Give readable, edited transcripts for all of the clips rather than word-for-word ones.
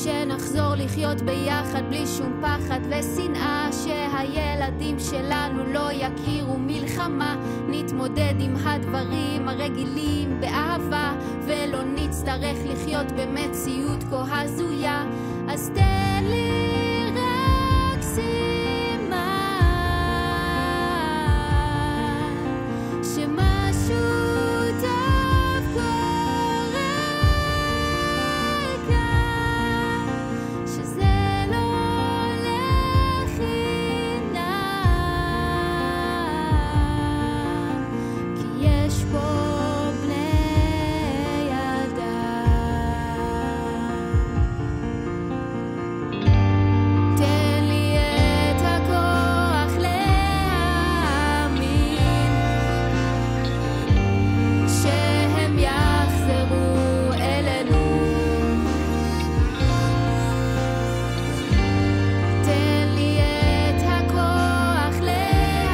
שנחזור לחיות ביחד בלי שום פחד ושנאה, שהילדים שלנו לא יכירו מלחמה, נתמודד עם הדברים הרגילים באהבה ולא נצטרך לחיות במציאות כה הזויה. אז תן לי רק סימן שמשהו טוב קורה כאן, שזה לא לחינם, כי יש פה בני אדם. תן לי את הכוח להאמין שהם יחזרו אלינו. תן לי את הכוח להאמין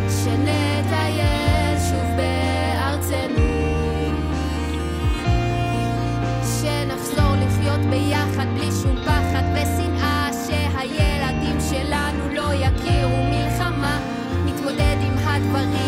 שנטייל שוב בארצנו, שנחזור לחיות ביחד בלי שום פחד ושנאה, שהילדים שלנו לא יכירו מלחמה, נתמודד עם הדברים